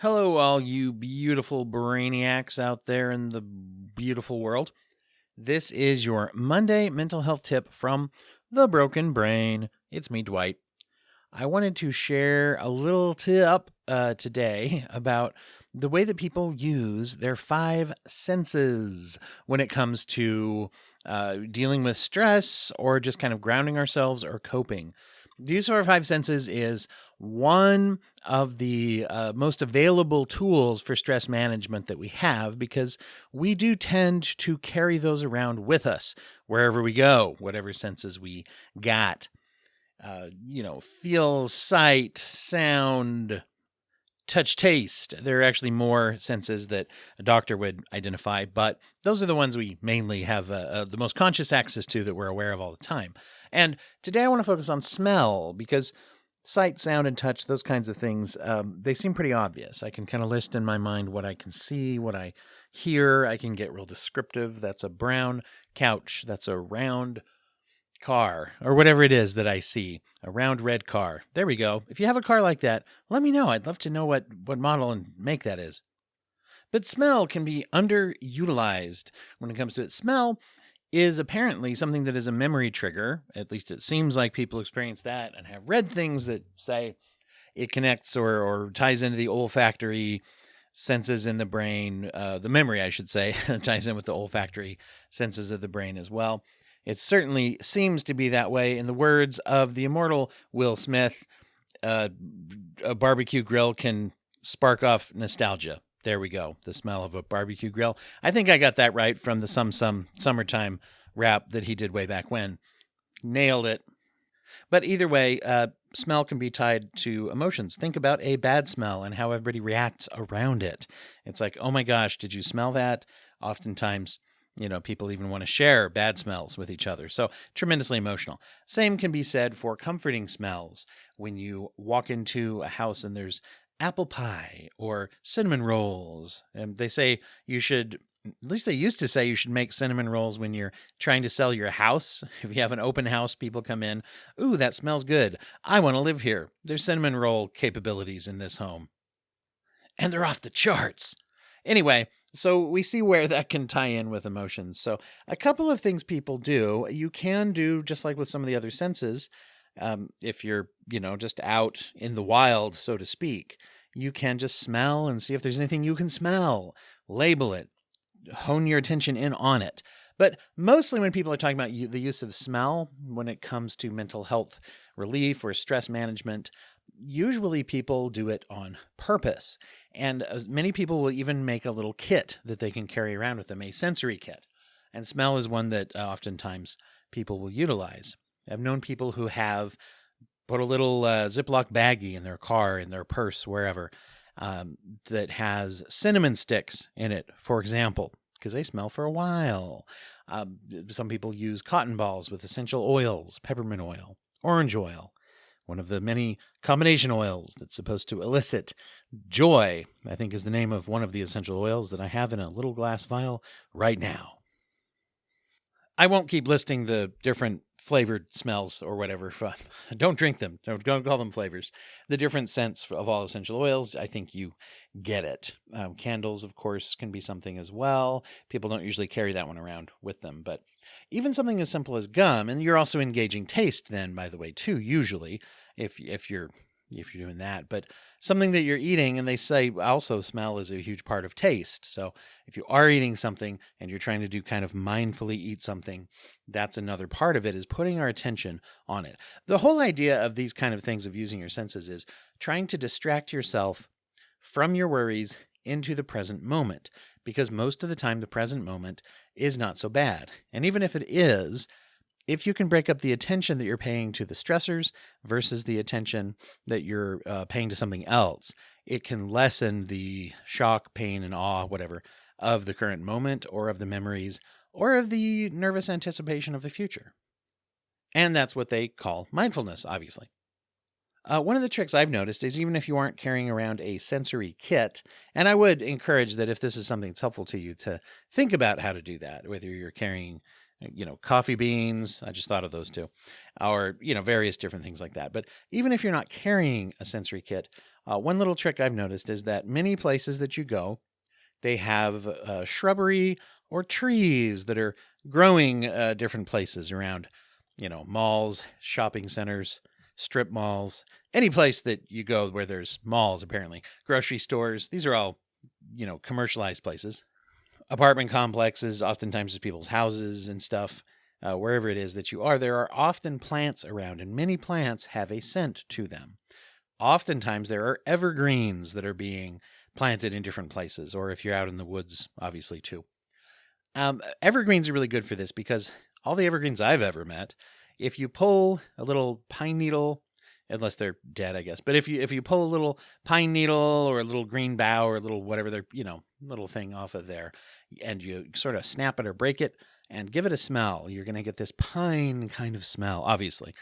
Hello, all you beautiful brainiacs out there in the beautiful world. This is your Monday mental health tip from The Broken Brain. It's me, Dwight. I wanted to share a little tip today about the way that people use their five senses when it comes to dealing with stress or just kind of grounding ourselves or coping. The use of our five senses is one of the most available tools for stress management that we have because we do tend to carry those around with us wherever we go, whatever senses we got. Feel, sight, sound, touch, taste. There are actually more senses that a doctor would identify, but those are the ones we mainly have the most conscious access to that we're aware of all the time. And today I want to focus on smell because sight, sound, and touch, those kinds of things, they seem pretty obvious. I can kind of list in my mind what I can see, what I hear. I can get real descriptive. That's a brown couch. That's a round car, or whatever it is that I see, a round red car. There we go. If you have a car like that, let me know. I'd love to know what model and make that is. But smell can be underutilized when it comes to it. Smell is apparently something that is a memory trigger. At least it seems like people experience that and have read things that say it connects or ties into the olfactory senses in the brain. The memory, I should say, ties in with the olfactory senses of the brain as well. It certainly seems to be that way. In the words of the immortal Will Smith, a barbecue grill can spark off nostalgia. There we go. The smell of a barbecue grill. I think I got that right from the Some Summertime rap that he did way back when. Nailed it. But either way, smell can be tied to emotions. Think about a bad smell and how everybody reacts around it. It's like, oh my gosh, did you smell that? Oftentimes, people even want to share bad smells with each other. So tremendously emotional. Same can be said for comforting smells. When you walk into a house and there's apple pie or cinnamon rolls, and they say you should, at least they used to say you should make cinnamon rolls when you're trying to sell your house. If you have an open house, people come in, ooh, that smells good. I want to live here. There's cinnamon roll capabilities in this home. And they're off the charts. Anyway, so we see where that can tie in with emotions. So a couple of things people do, you can do just like with some of the other senses. If you're, just out in the wild, so to speak, you can just smell and see if there's anything you can smell, label it, hone your attention in on it. But mostly when people are talking about the use of smell, when it comes to mental health relief or stress management, usually people do it on purpose. And many people will even make a little kit that they can carry around with them, a sensory kit. And smell is one that oftentimes people will utilize. I've known people who have put a little Ziploc baggie in their car, in their purse, wherever, that has cinnamon sticks in it, for example, because they smell for a while. Some people use cotton balls with essential oils, peppermint oil, orange oil, one of the many combination oils that's supposed to elicit joy, I think is the name of one of the essential oils that I have in a little glass vial right now. I won't keep listing the different flavored smells or whatever. Don't drink them. Don't call them flavors. The different scents of all essential oils, I think you get it. Candles, of course, can be something as well. People don't usually carry that one around with them. But even something as simple as gum, and you're also engaging taste then, by the way, too, usually, if you're doing that. But something that you're eating, and they say also smell is a huge part of taste. So if you are eating something and you're trying to do kind of mindfully eat something, that's another part of it, is putting our attention on it. The whole idea of these kind of things of using your senses is trying to distract yourself from your worries into the present moment, because most of the time the present moment is not so bad. And even if it is, if you can break up the attention that you're paying to the stressors versus the attention that you're paying to something else, it can lessen the shock, pain, and awe, whatever, of the current moment or of the memories or of the nervous anticipation of the future. And that's what they call mindfulness, obviously. One of the tricks I've noticed is even if you aren't carrying around a sensory kit, and I would encourage that if this is something that's helpful to you to think about how to do that, whether you're carrying coffee beans, I just thought of those too, or, various different things like that. But even if you're not carrying a sensory kit, One little trick I've noticed is that many places that you go, they have shrubbery or trees that are growing different places around, malls, shopping centers, strip malls, any place that you go where there's malls, apparently, grocery stores. These are all, commercialized places. Apartment complexes, oftentimes people's houses and stuff. Wherever it is that you are, there are often plants around, and many plants have a scent to them. Oftentimes, there are evergreens that are being planted in different places, or if you're out in the woods, obviously, too. Evergreens are really good for this because all the evergreens I've ever met, if you pull a little pine needle, unless they're dead, I guess, but if you pull a little pine needle or a little green bough or a little whatever they're, little thing off of there, and you sort of snap it or break it and give it a smell, you're going to get this pine kind of smell, obviously.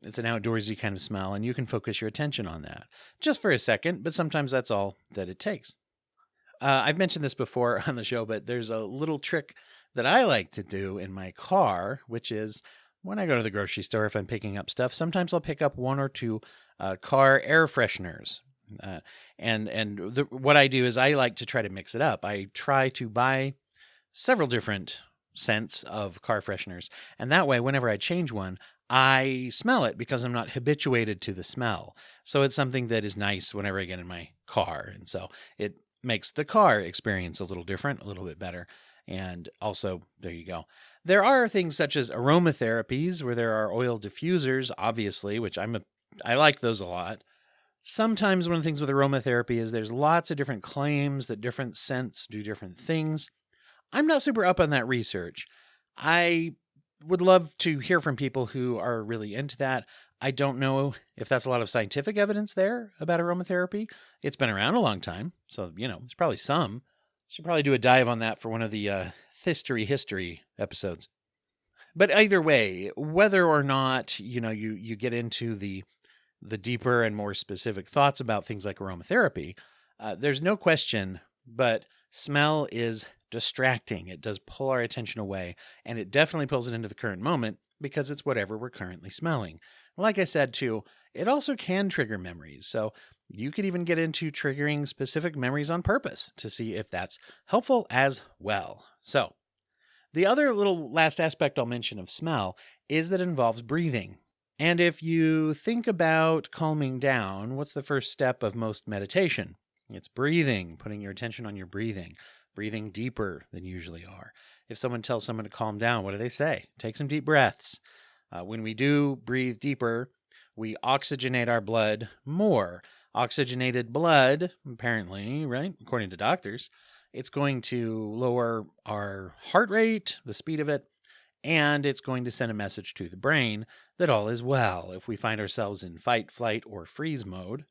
It's an outdoorsy kind of smell, and you can focus your attention on that just for a second, but sometimes that's all that it takes. I've mentioned this before on the show, but there's a little trick that I like to do in my car, which is when I go to the grocery store, if I'm picking up stuff, sometimes I'll pick up one or two car air fresheners. What I do is I like to try to mix it up. I try to buy several different scents of car fresheners, and that way, whenever I change one, I smell it because I'm not habituated to the smell. So it's something that is nice whenever I get in my car, and so it makes the car experience a little different, a little bit better. And also, there you go. There are things such as aromatherapies where there are oil diffusers, obviously, which I like those a lot. Sometimes one of the things with aromatherapy is there's lots of different claims that different scents do different things. I'm not super up on that research. I would love to hear from people who are really into that. I don't know if that's a lot of scientific evidence there about aromatherapy. It's been around a long time, so, there's probably some. Should probably do a dive on that for one of the history episodes. But either way, whether or not, you get into the deeper and more specific thoughts about things like aromatherapy, there's no question, but smell is distracting. It does pull our attention away, and it definitely pulls it into the current moment because it's whatever we're currently smelling. Like I said, too, it also can trigger memories. So you could even get into triggering specific memories on purpose to see if that's helpful as well. So the other little last aspect I'll mention of smell is that it involves breathing. And if you think about calming down, what's the first step of most meditation? It's breathing, putting your attention on your breathing deeper than you usually are. If someone tells someone to calm down, what do they say? Take some deep breaths. When we do breathe deeper, we oxygenate our blood more. Oxygenated blood, apparently, right, according to doctors, it's going to lower our heart rate, the speed of it, and it's going to send a message to the brain that all is well. If we find ourselves in fight, flight, or freeze mode,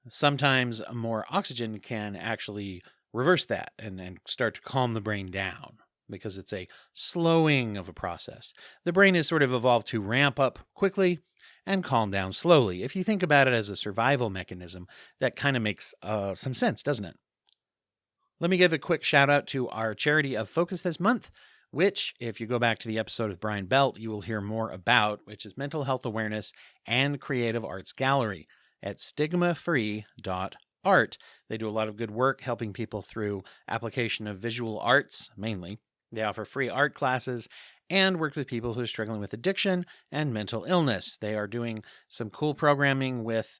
sometimes more oxygen can actually reverse that and start to calm the brain down because it's a slowing of a process. The brain is sort of evolved to ramp up quickly and calm down slowly. If you think about it as a survival mechanism, that kind of makes some sense, doesn't it? Let me give a quick shout out to our charity of focus this month, which, if you go back to the episode with Brian Belt, you will hear more about, which is Mental Health Awareness and Creative Arts Gallery at stigmafree.art. They do a lot of good work helping people through application of visual arts, mainly. They offer free art classes and work with people who are struggling with addiction and mental illness. They are doing some cool programming with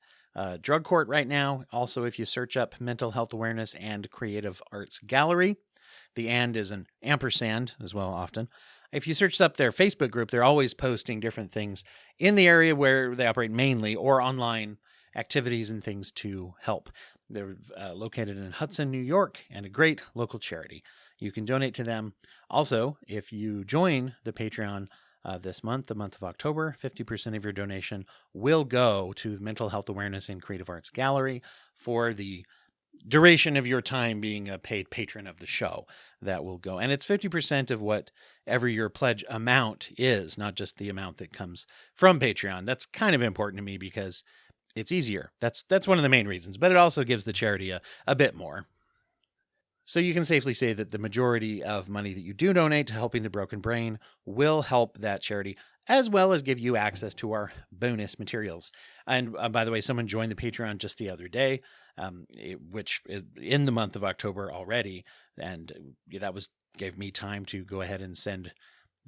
Drug Court right now. Also, if you search up Mental Health Awareness and Creative Arts Gallery, the and is an ampersand as well often. If you search up their Facebook group, they're always posting different things in the area where they operate mainly or online activities and things to help. They're located in Hudson, New York, and a great local charity. You can donate to them. Also, if you join the Patreon this month, the month of October, 50% of your donation will go to the Mental Health Awareness and Creative Arts Gallery for the duration of your time being a paid patron of the show. That will go. And it's 50% of whatever your pledge amount is, not just the amount that comes from Patreon. That's kind of important to me because it's easier. That's one of the main reasons, but it also gives the charity a bit more. So you can safely say that the majority of money that you do donate to Helping the Broken Brain will help that charity, as well as give you access to our bonus materials. And by the way, someone joined the Patreon just the other day, which is in the month of October already, and that gave me time to go ahead and send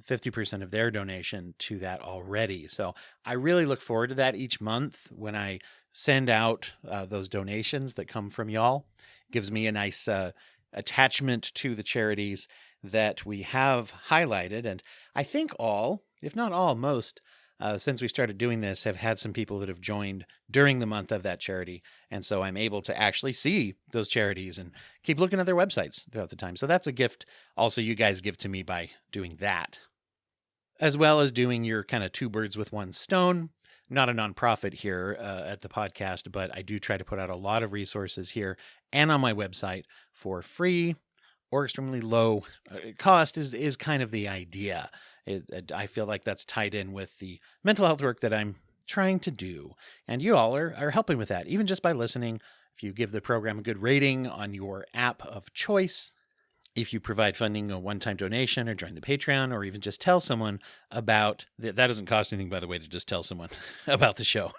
50% of their donation to that already. So I really look forward to that each month when I send out those donations that come from y'all. It gives me a nice attachment to the charities that we have highlighted. And I think all, if not all, most, since we started doing this, have had some people that have joined during the month of that charity. And so I'm able to actually see those charities and keep looking at their websites throughout the time. So that's a gift also you guys give to me by doing that, as well as doing your kind of two birds with one stone. Not a nonprofit here at the podcast, but I do try to put out a lot of resources here and on my website for free or extremely low cost is kind of the idea. I feel like that's tied in with the mental health work that I'm trying to do. And you all are helping with that, even just by listening. If you give the program a good rating on your app of choice, if you provide funding, a one-time donation, or join the Patreon, or even just tell someone about that doesn't cost anything, by the way, to just tell someone about the show.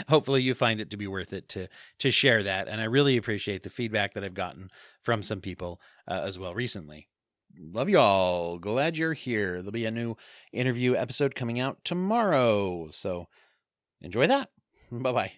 Hopefully you find it to be worth it to share that. And I really appreciate the feedback that I've gotten from some people as well recently. Love y'all. Glad you're here. There'll be a new interview episode coming out tomorrow. So enjoy that. Bye-bye.